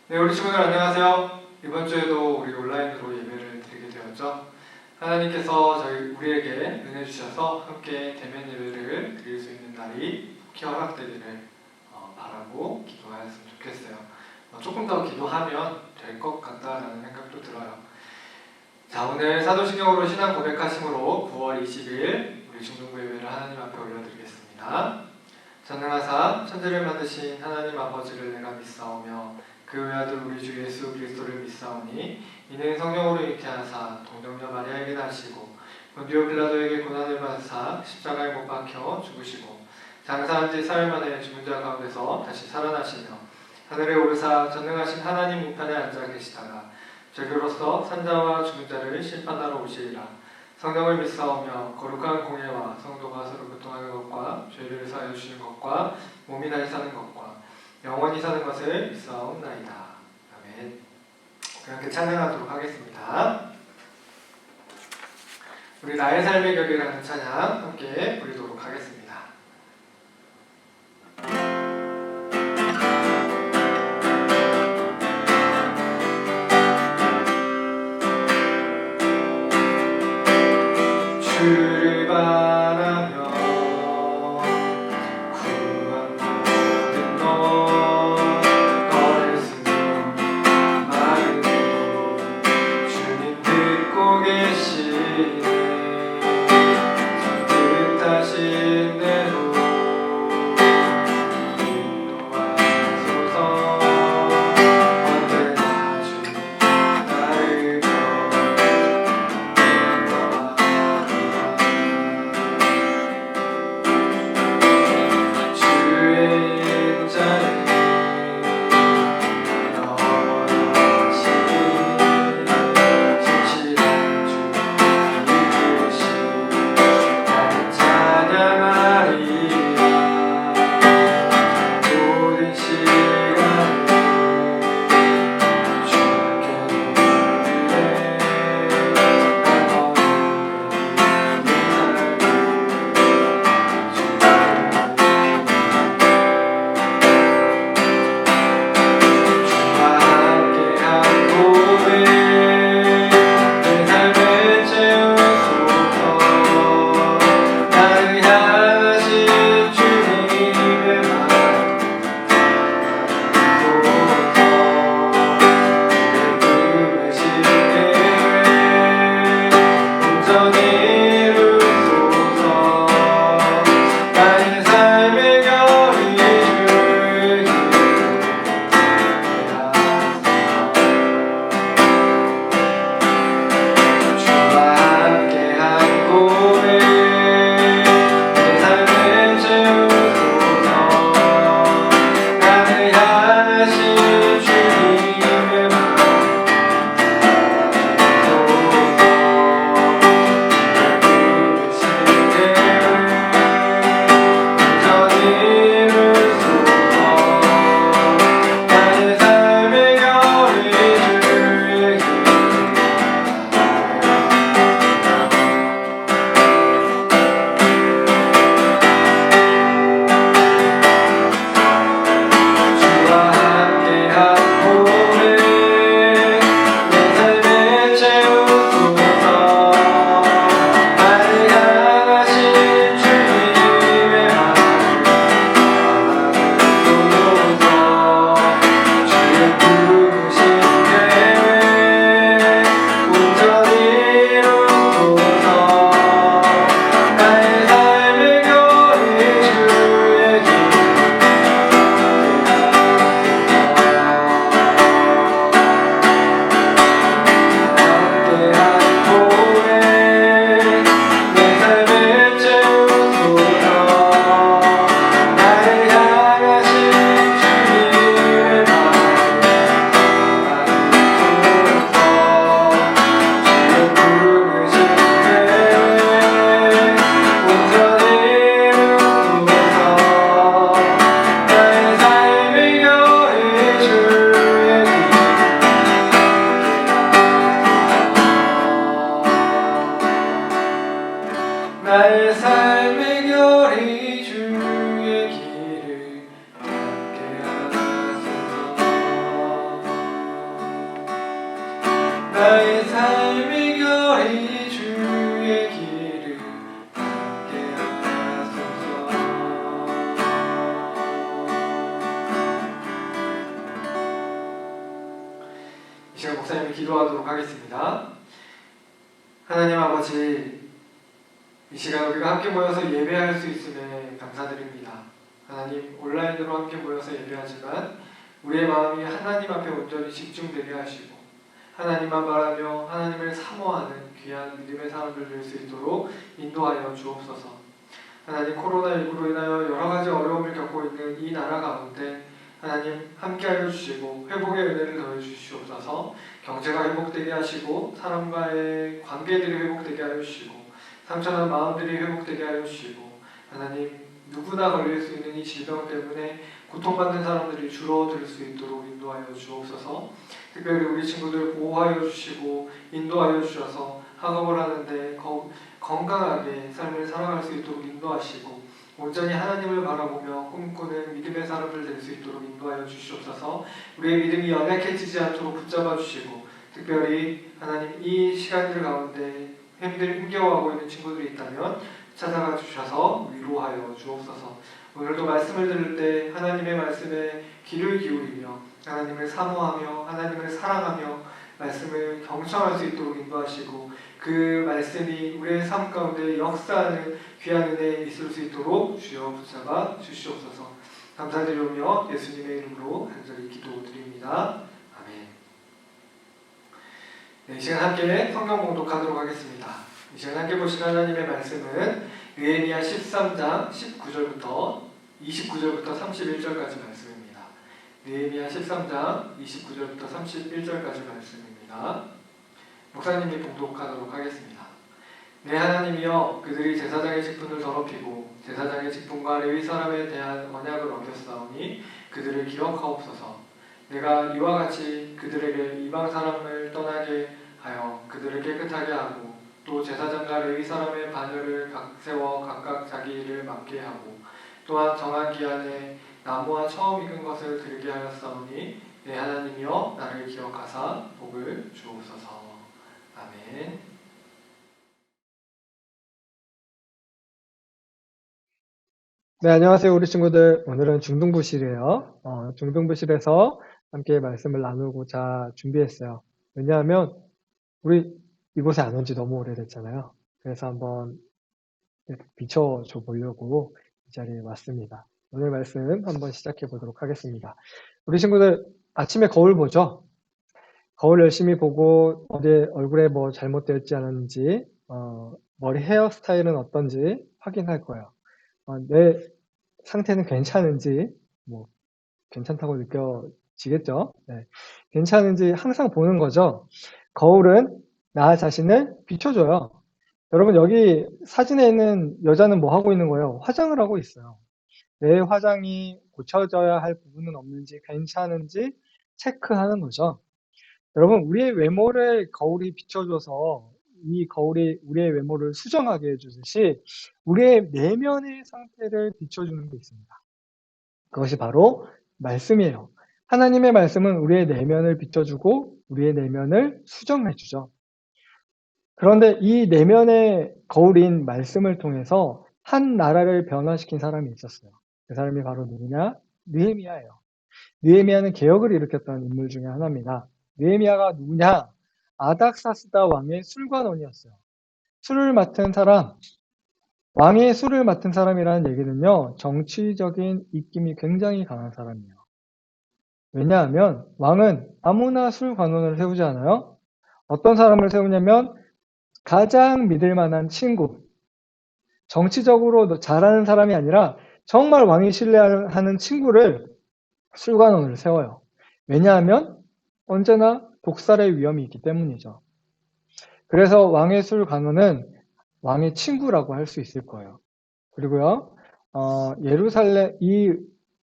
네, 우리 친구들 안녕하세요. 이번 주에도 우리 온라인으로 예배를 드리게 되었죠. 하나님께서 우리에게 은혜 주셔서 함께 대면 예배를 드릴 수 있는 날이 속히 허락되기를 바라고 기도하였으면 좋겠어요. 조금 더 기도하면 될 것 같다라는 생각도 들어요. 자, 오늘 사도신경으로 신앙 고백하심으로 9월 20일 우리 중등부 예배를 하나님 앞에 올려드리겠습니다. 전능하사 천지를 만드신 하나님 아버지를 내가 믿사오며 그 외아들 우리 주 예수 그리스도를 믿사오니 이는 성령으로 잉태하사 동정녀 마리아에게 나시고 본디오 빌라도에게 고난을 받으사 십자가에 못 박혀 죽으시고 장사한 지 사흘 만에 죽은 자 가운데서 다시 살아나시며 하늘에 오르사 전능하신 하나님 우편에 앉아 계시다가 저기로서 산자와 죽은 자를 심판하러 오시리라. 성령을 믿사오며 거룩한 공예와 성도가 서로 교통하는 것과 죄를 사하여 주시는 것과 몸이 다시 사는 것과 영원히 사는 것을 믿사옵나이다. 아멘. 그렇게 찬양하도록 하겠습니다. 우리 나의 삶의 격이라는 찬양 함께 부르도록 하겠습니다. 주를 바라며 구한 모든 너를 쓰며 말으며 주님 듣고 계시네. 뜻하신 목사님이 기도하도록 하겠습니다. 하나님 아버지, 이 시간 우리가 함께 모여서 예배할 수 있음에 감사드립니다. 하나님, 온라인으로 함께 모여서 예배하지만 우리의 마음이 하나님 앞에 온전히 집중되게 하시고 하나님만 바라며 하나님을 사모하는 귀한 믿음의 사람들 될 수 있도록 인도하여 주옵소서. 하나님, 코로나19로 인하여 여러 가지 어려움을 겪고 있는 이 나라 가운데 하나님 함께하여 주시고 회복의 은혜를 더해 주시옵소서. 경제가 회복되게 하시고 사람과의 관계들이 회복되게 하여 주시고 상처난 마음들이 회복되게 하여 주시고 하나님, 누구나 걸릴 수 있는 이 질병 때문에 고통받는 사람들이 줄어들 수 있도록 인도하여 주옵소서. 특별히 우리 친구들 보호하여 주시고 인도하여 주셔서 학업을 하는데 건강하게 삶을 살아갈 수 있도록 인도하시고 온전히 하나님을 바라보며 꿈꾸는 믿음의 사람들 될 수 있도록 인도하여 주시옵소서. 우리의 믿음이 연약해지지 않도록 붙잡아 주시고 특별히 하나님, 이 시간들 가운데 힘겨워하고 있는 친구들이 있다면 찾아가 주셔서 위로하여 주옵소서. 오늘도 말씀을 들을 때 하나님의 말씀에 귀를 기울이며 하나님을 사모하며 하나님을 사랑하며 말씀을 경청할 수 있도록 인도하시고 그 말씀이 우리의 삶 가운데 역사하는 귀한 은혜에 있을 수 있도록 주여 붙잡아 주시옵소서. 감사드리며 예수님의 이름으로 간절히 기도드립니다. 아멘. 네, 이 시간 함께 성경 봉독하도록 하겠습니다. 이 시간 함께 보실 하나님의 말씀은 느헤미야 13장 19절부터 29절부터 31절까지 말씀입니다. 느헤미야 13장 29절부터 31절까지 말씀입니다. 목사님이 봉독하도록 하겠습니다. 내 하나님이여, 그들이 제사장의 직분을 더럽히고 제사장의 직분과 레위 사람에 대한 언약을 어겼사오니 그들을 기억하옵소서. 내가 이와 같이 그들에게 이방 사람을 떠나게 하여 그들을 깨끗하게 하고 또 제사장과 레위 사람의 반열을 세워 각각 자기 일을 맡게 하고 또한 정한 기한에 나무와 처음 익은 것을 드리게 하였사오니 내 하나님이여, 나를 기억하사 복을 주옵소서. 아멘. 네, 안녕하세요, 우리 친구들. 오늘은 중등부실이에요. 중등부실에서 함께 말씀을 나누고자 준비했어요. 왜냐하면 우리 이곳에 안 온 지 너무 오래됐잖아요. 그래서 한번 비춰줘 보려고 이 자리에 왔습니다. 오늘 말씀 한번 시작해 보도록 하겠습니다. 우리 친구들 아침에 거울 보죠? 거울 열심히 보고 어디 얼굴에 뭐 잘못되었지 않았는지, 머리 헤어스타일은 어떤지 확인할 거예요. 내 상태는 괜찮은지, 뭐 괜찮다고 느껴지겠죠? 네. 괜찮은지 항상 보는 거죠. 거울은 나 자신을 비춰줘요. 여러분, 여기 사진에 있는 여자는 뭐 하고 있는 거예요? 화장을 하고 있어요. 내 화장이 고쳐져야 할 부분은 없는지, 괜찮은지 체크하는 거죠. 여러분, 우리의 외모를 거울이 비춰줘서 이 거울이 우리의 외모를 수정하게 해주듯이 우리의 내면의 상태를 비춰주는 게 있습니다. 그것이 바로 말씀이에요. 하나님의 말씀은 우리의 내면을 비춰주고 우리의 내면을 수정해주죠. 그런데 이 내면의 거울인 말씀을 통해서 한 나라를 변화시킨 사람이 있었어요. 그 사람이 바로 누구냐? 느헤미야예요. 느헤미야는 개혁을 일으켰던 인물 중에 하나입니다. 느헤미야가 누구냐? 아닥사스다 왕의 술관원이었어요. 술을 맡은 사람, 왕의 술을 맡은 사람이라는 얘기는요, 정치적인 입김이 굉장히 강한 사람이에요. 왜냐하면 왕은 아무나 술관원을 세우지 않아요. 어떤 사람을 세우냐면 가장 믿을 만한 친구, 정치적으로 잘하는 사람이 아니라 정말 왕이 신뢰하는 친구를 술관원을 세워요. 왜냐하면 언제나 독살의 위험이 있기 때문이죠. 그래서 왕의 술관원은 왕의 친구라고 할 수 있을 거예요. 그리고요, 이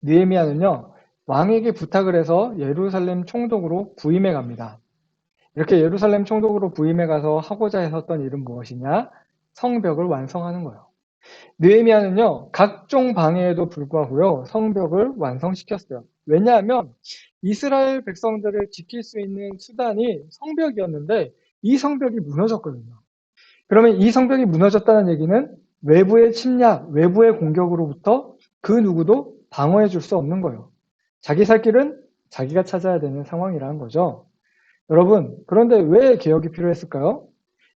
느헤미야는요, 왕에게 부탁을 해서 예루살렘 총독으로 부임해 갑니다. 이렇게 예루살렘 총독으로 부임해 가서 하고자 했었던 일은 무엇이냐? 성벽을 완성하는 거예요. 느헤미야는요, 각종 방해에도 불구하고요, 성벽을 완성시켰어요. 왜냐하면 이스라엘 백성들을 지킬 수 있는 수단이 성벽이었는데 이 성벽이 무너졌거든요. 그러면 이 성벽이 무너졌다는 얘기는 외부의 침략, 외부의 공격으로부터 그 누구도 방어해 줄 수 없는 거예요. 자기 살 길은 자기가 찾아야 되는 상황이라는 거죠. 여러분, 그런데 왜 개혁이 필요했을까요?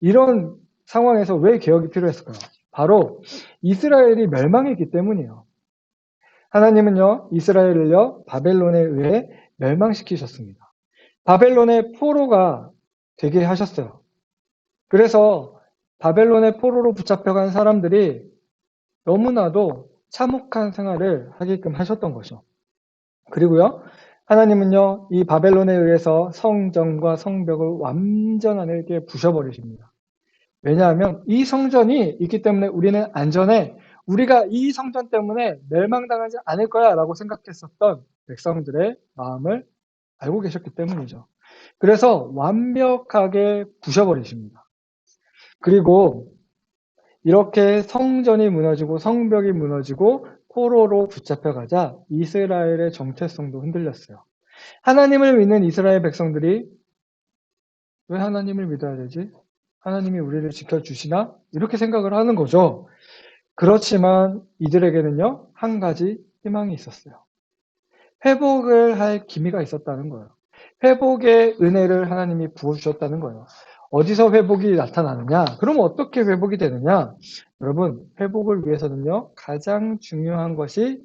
이런 상황에서 왜 개혁이 필요했을까요? 바로 이스라엘이 멸망했기 때문이에요. 하나님은요, 이스라엘을요, 바벨론에 의해 멸망시키셨습니다. 바벨론의 포로가 되게 하셨어요. 그래서 바벨론의 포로로 붙잡혀간 사람들이 너무나도 참혹한 생활을 하게끔 하셨던 거죠. 그리고요, 하나님은요, 이 바벨론에 의해서 성전과 성벽을 완전하게 부셔버리십니다. 왜냐하면 이 성전이 있기 때문에 우리는 안전해. 우리가 이 성전 때문에 멸망당하지 않을 거야 라고 생각했었던 백성들의 마음을 알고 계셨기 때문이죠. 그래서 완벽하게 부셔버리십니다. 그리고 이렇게 성전이 무너지고 성벽이 무너지고 포로로 붙잡혀가자 이스라엘의 정체성도 흔들렸어요. 하나님을 믿는 이스라엘 백성들이 왜 하나님을 믿어야 되지? 하나님이 우리를 지켜주시나? 이렇게 생각을 하는 거죠. 그렇지만 이들에게는요, 한 가지 희망이 있었어요. 회복을 할 기미가 있었다는 거예요. 회복의 은혜를 하나님이 부어주셨다는 거예요. 어디서 회복이 나타나느냐? 그럼 어떻게 회복이 되느냐? 여러분, 회복을 위해서는요, 가장 중요한 것이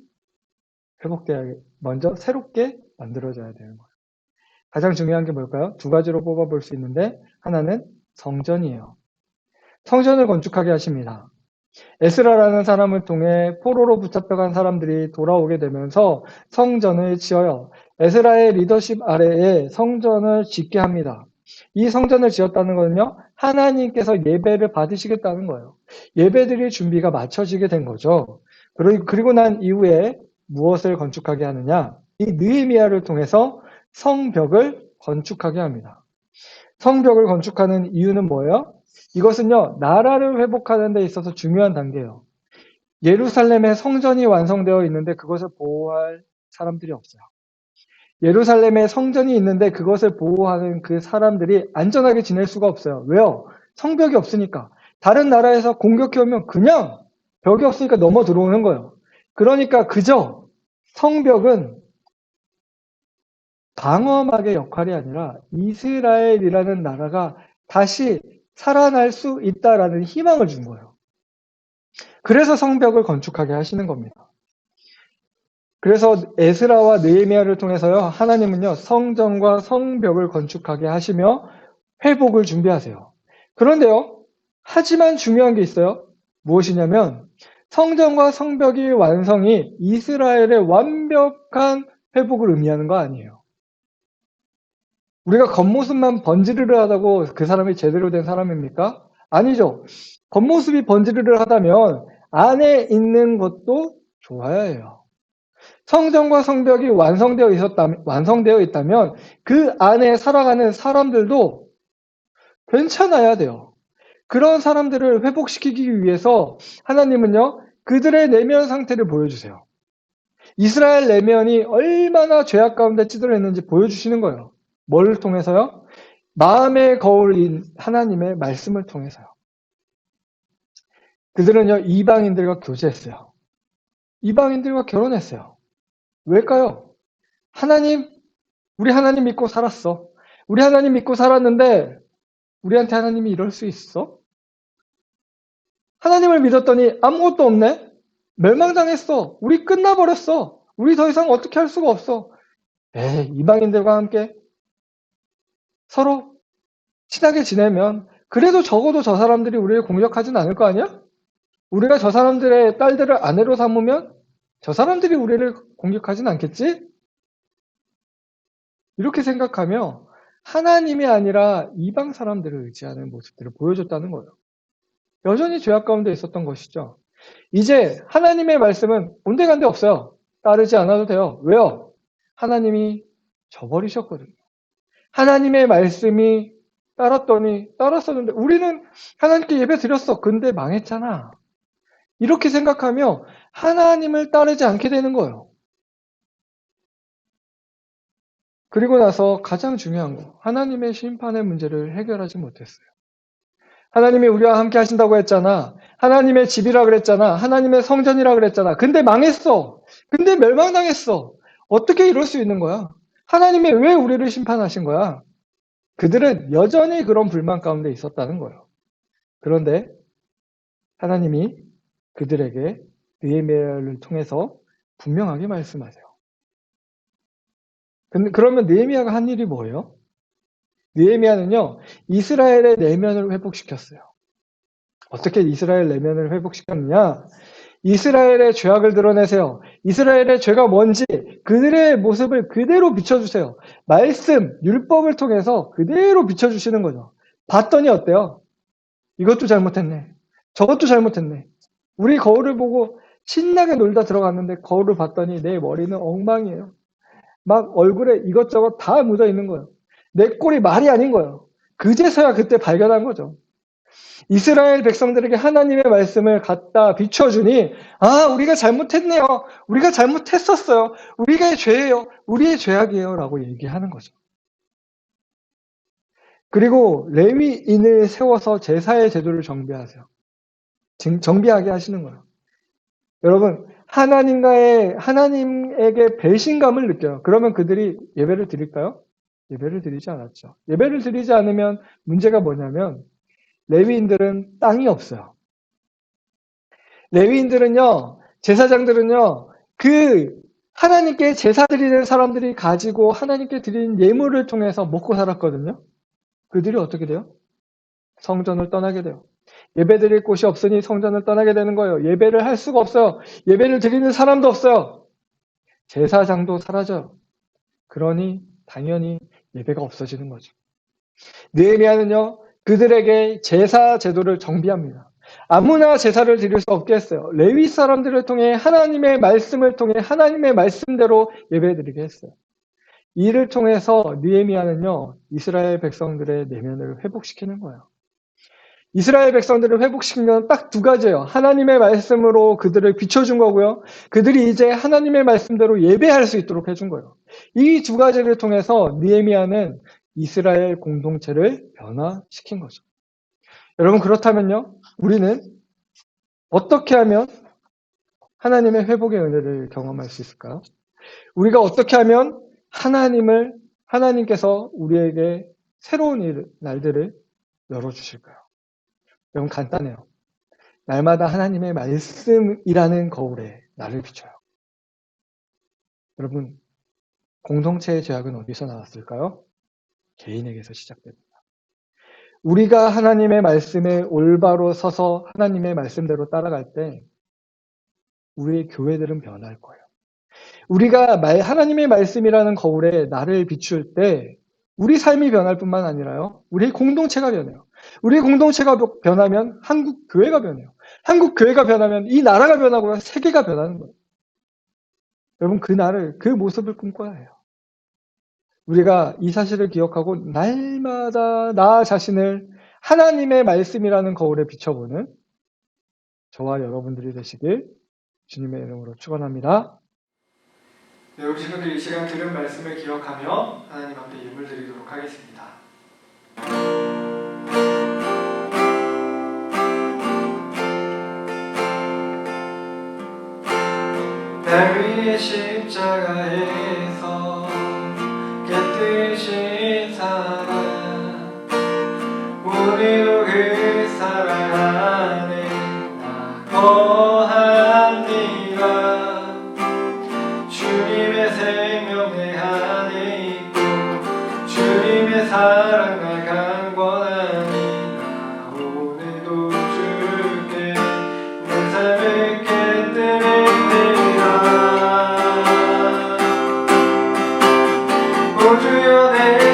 회복돼야, 먼저 새롭게 만들어져야 되는 거예요. 가장 중요한 게 뭘까요? 두 가지로 뽑아볼 수 있는데, 하나는 성전이에요. 성전을 건축하게 하십니다. 에스라라는 사람을 통해 포로로 붙잡혀간 사람들이 돌아오게 되면서 성전을 지어요. 에스라의 리더십 아래에 성전을 짓게 합니다. 이 성전을 지었다는 것은요, 하나님께서 예배를 받으시겠다는 거예요. 예배드릴 준비가 마쳐지게 된 거죠. 그리고 난 이후에 무엇을 건축하게 하느냐? 이 느헤미야를 통해서 성벽을 건축하게 합니다. 성벽을 건축하는 이유는 뭐예요? 이것은요, 나라를 회복하는 데 있어서 중요한 단계예요. 예루살렘에 성전이 완성되어 있는데 그것을 보호할 사람들이 없어요. 예루살렘에 성전이 있는데 그것을 보호하는 그 사람들이 안전하게 지낼 수가 없어요. 왜요? 성벽이 없으니까. 다른 나라에서 공격해 오면 그냥 벽이 없으니까 넘어 들어오는 거예요. 그러니까 그저 성벽은 방어막의 역할이 아니라 이스라엘이라는 나라가 다시 살아날 수 있다라는 희망을 준 거예요. 그래서 성벽을 건축하게 하시는 겁니다. 그래서 에스라와 느헤미야를 통해서요, 하나님은요, 성전과 성벽을 건축하게 하시며 회복을 준비하세요. 그런데요, 하지만 중요한 게 있어요. 무엇이냐면 성전과 성벽의 완성이 이스라엘의 완벽한 회복을 의미하는 거 아니에요. 우리가 겉모습만 번지르르하다고 그 사람이 제대로 된 사람입니까? 아니죠. 겉모습이 번지르르하다면 안에 있는 것도 좋아야 해요. 성전과 성벽이 완성되어 있다면 그 안에 살아가는 사람들도 괜찮아야 돼요. 그런 사람들을 회복시키기 위해서 하나님은요, 그들의 내면 상태를 보여주세요. 이스라엘 내면이 얼마나 죄악 가운데 찌들어있는지 보여주시는 거예요. 뭘 통해서요? 마음의 거울인 하나님의 말씀을 통해서요. 그들은요, 이방인들과 교제했어요. 이방인들과 결혼했어요. 왜일까요? 우리 하나님 믿고 살았어. 우리 하나님 믿고 살았는데, 우리한테 하나님이 이럴 수 있어? 하나님을 믿었더니 아무것도 없네? 멸망당했어. 우리 끝나버렸어. 우리 더 이상 어떻게 할 수가 없어. 이방인들과 함께 서로 친하게 지내면 그래도 적어도 저 사람들이 우리를 공격하진 않을 거 아니야? 우리가 저 사람들의 딸들을 아내로 삼으면 저 사람들이 우리를 공격하진 않겠지? 이렇게 생각하며 하나님이 아니라 이방 사람들을 의지하는 모습들을 보여줬다는 거예요. 여전히 죄악 가운데 있었던 것이죠. 이제 하나님의 말씀은 온데간데 없어요. 따르지 않아도 돼요. 왜요? 하나님이 저버리셨거든요. 하나님의 말씀이 따랐었는데 우리는 하나님께 예배 드렸어. 근데 망했잖아. 이렇게 생각하며 하나님을 따르지 않게 되는 거예요. 그리고 나서 가장 중요한 거, 하나님의 심판의 문제를 해결하지 못했어요. 하나님이 우리와 함께 하신다고 했잖아. 하나님의 집이라 그랬잖아. 하나님의 성전이라 그랬잖아. 근데 망했어. 근데 멸망당했어. 어떻게 이럴 수 있는 거야? 하나님이 왜 우리를 심판하신 거야? 그들은 여전히 그런 불만 가운데 있었다는 거예요. 그런데 하나님이 그들에게 느헤미야를 통해서 분명하게 말씀하세요. 그러면 느헤미야가 한 일이 뭐예요? 느헤미야는요, 이스라엘의 내면을 회복시켰어요. 어떻게 이스라엘 내면을 회복시켰느냐? 이스라엘의 죄악을 드러내세요. 이스라엘의 죄가 뭔지 그들의 모습을 그대로 비춰주세요. 말씀, 율법을 통해서 그대로 비춰주시는 거죠. 봤더니 어때요? 이것도 잘못했네. 저것도 잘못했네. 우리 거울을 보고 신나게 놀다 들어갔는데 거울을 봤더니 내 머리는 엉망이에요. 막 얼굴에 이것저것 다 묻어 있는 거예요. 내 꼴이 말이 아닌 거예요. 그제서야 그때 발견한 거죠. 이스라엘 백성들에게 하나님의 말씀을 갖다 비춰주니, 아, 우리가 잘못했네요. 우리가 잘못했었어요. 우리가 죄예요. 우리의 죄악이에요. 라고 얘기하는 거죠. 그리고 레위인을 세워서 제사의 제도를 정비하세요. 정비하게 하시는 거예요. 여러분, 하나님에게 배신감을 느껴요. 그러면 그들이 예배를 드릴까요? 예배를 드리지 않았죠. 예배를 드리지 않으면 문제가 뭐냐면, 레위인들은 땅이 없어요. 레위인들은요, 제사장들은요, 하나님께 제사 드리는 사람들이 가지고 하나님께 드리는 예물을 통해서 먹고 살았거든요. 그들이 어떻게 돼요? 성전을 떠나게 돼요. 예배 드릴 곳이 없으니 성전을 떠나게 되는 거예요. 예배를 할 수가 없어요. 예배를 드리는 사람도 없어요. 제사장도 사라져요. 그러니 당연히 예배가 없어지는 거죠. 느헤미야는요, 그들에게 제사 제도를 정비합니다. 아무나 제사를 드릴 수 없게 했어요. 레위 사람들을 통해 하나님의 말씀을 통해 하나님의 말씀대로 예배드리게 했어요. 이를 통해서 느헤미야는요, 이스라엘 백성들의 내면을 회복시키는 거예요. 이스라엘 백성들을 회복시킨 건 딱 두 가지예요. 하나님의 말씀으로 그들을 비춰준 거고요. 그들이 이제 하나님의 말씀대로 예배할 수 있도록 해준 거예요. 이 두 가지를 통해서 느헤미야는 이스라엘 공동체를 변화시킨 거죠. 여러분, 그렇다면요, 우리는 어떻게 하면 하나님의 회복의 은혜를 경험할 수 있을까요? 우리가 어떻게 하면 하나님께서 우리에게 새로운 날들을 열어주실까요? 여러분, 간단해요. 날마다 하나님의 말씀이라는 거울에 나를 비춰요. 여러분, 공동체의 죄악은 어디서 나왔을까요? 개인에게서 시작됩니다. 우리가 하나님의 말씀에 올바로 서서 하나님의 말씀대로 따라갈 때 우리의 교회들은 변할 거예요. 우리가 하나님의 말씀이라는 거울에 나를 비출 때 우리 삶이 변할 뿐만 아니라요, 우리의 공동체가 변해요. 우리의 공동체가 변하면 한국 교회가 변해요. 한국 교회가 변하면 이 나라가 변하고요, 세계가 변하는 거예요. 여러분, 그 모습을 꿈꿔야 해요. 우리가 이 사실을 기억하고 날마다 나 자신을 하나님의 말씀이라는 거울에 비춰보는 저와 여러분들이 되시길 주님의 이름으로 축원합니다. 네, 우리 친구들 이 시간 들은 말씀을 기억하며 하나님 앞에 예물 드리도록 하겠습니다. 날 위해 십자가에서 깨뜨신 사랑, 우리도 그 사랑 안에 거합니다. 주님의 생명 내 안에 있고 주님의 사랑 날 강권하니 나 오늘도 주께 내 삶을 깨뜨립니다. 오 주여 내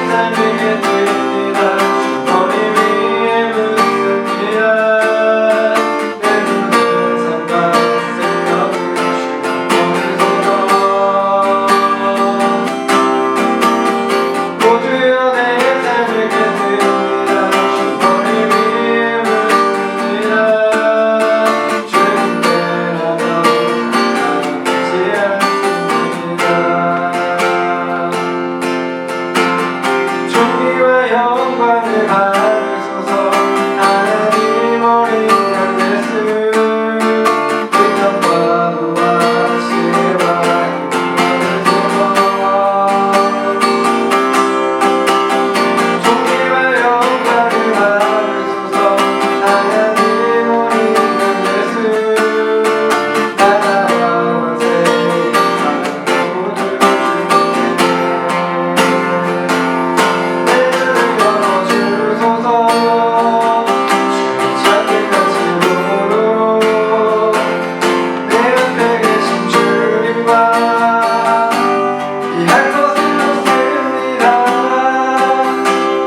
피할 것은 없습니다.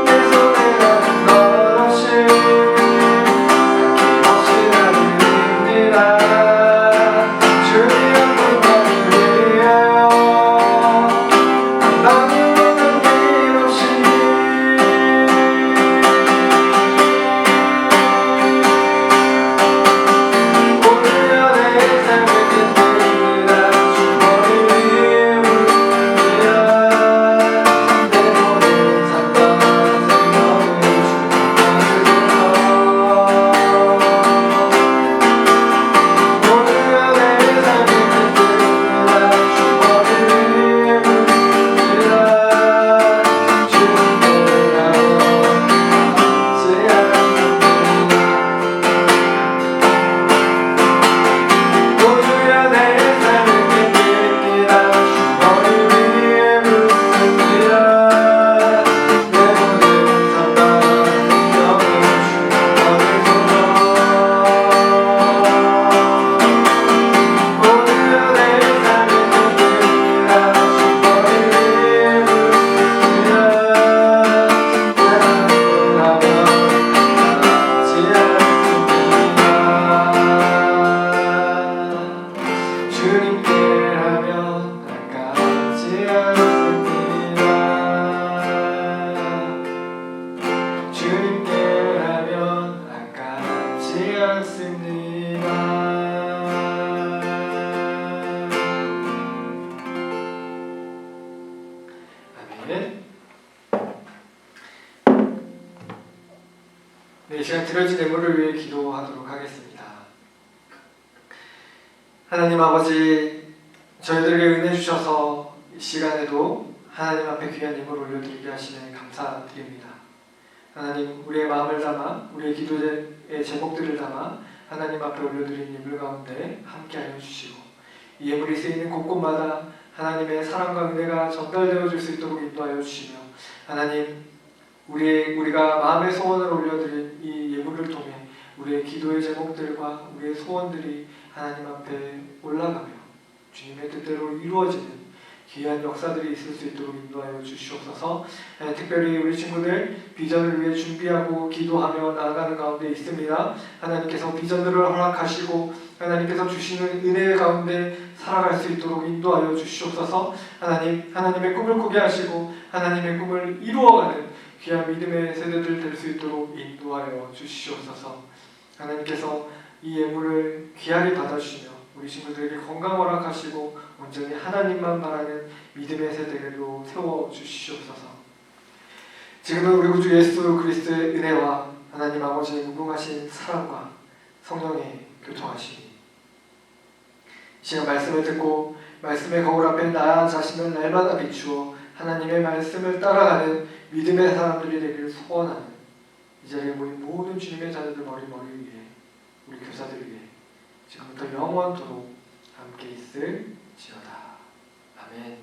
내 손에 잡은 것 없이 아낌없이 나를 주님 한분만 위하여 나는 모든 일 없이 오늘여 내 삶을 끝냅니다. 주머니 위에 물들여 내 모든 삶과 생명을 주님께 오늘여 내 삶을 끝냅니다. 주머니 위에 물들여 주님께 나눠지 않습니다. 모두야 내 삶을 끝냅니다. 주머니 위에 묻습니다. 내 모든 삶과 생명을 주님께 모두야 내 삶을 끝냅니다. 주머니 위에 묻습니다. 내 하나님이라면 하지 않습니다. 주님께라면 나가지 않습니다. 주님께라면 나가지 않습니다. 아멘. 네, 이 시간 드려진 예물을 위해 기도하도록 하겠습니다. 하나님 아버지, 저희들에게 은혜 주셔서 이 시간에도 하나님 앞에 귀한 예물 올려드리게 하시니 감사드립니다. 하나님, 우리의 마음을 담아 우리의 기도의 제목들을 담아 하나님 앞에 올려드린 예물 가운데 함께하여 주시고 이 예물이 쓰이는 곳곳마다 하나님의 사랑과 은혜가 전달되어질 수 있도록 인도하여 주시며 하나님, 우리가 마음의 소원을 올려드린 이 예물을 통해 우리의 기도의 제목들과 우리의 소원들이 하나님 앞에 올라가며 주님의 뜻대로 이루어지는 귀한 역사들이 있을 수 있도록 인도하여 주시옵소서. 특별히 우리 친구들 비전을 위해 준비하고 기도하며 나아가는 가운데 있습니다. 하나님께서 비전들을 허락하시고 하나님께서 주시는 은혜 가운데 살아갈 수 있도록 인도하여 주시옵소서. 하나님의 꿈을 꾸게 하시고 하나님의 꿈을 이루어가는 귀한 믿음의 세대들 될 수 있도록 인도하여 주시옵소서. 하나님께서 이 예물을 귀하게 받아주시며 우리 친구들에게 건강 허락하시고 온전히 하나님만 바라는 믿음의 세대로 세워주시옵소서. 지금은 우리 구주 예수 그리스도의 은혜와 하나님 아버지의 무궁하신 사랑과 성령의 교통하심이 이 시간 말씀을 듣고 말씀의 거울 앞에 나 자신을 날마다 비추어 하나님의 말씀을 따라가는 믿음의 사람들이 되기를 소원하는 이 자리에 모인 모든 주님의 자녀들 머리 위에 우리 교사들 위해 지금부터 영원토록 함께 있을지어다. 아멘.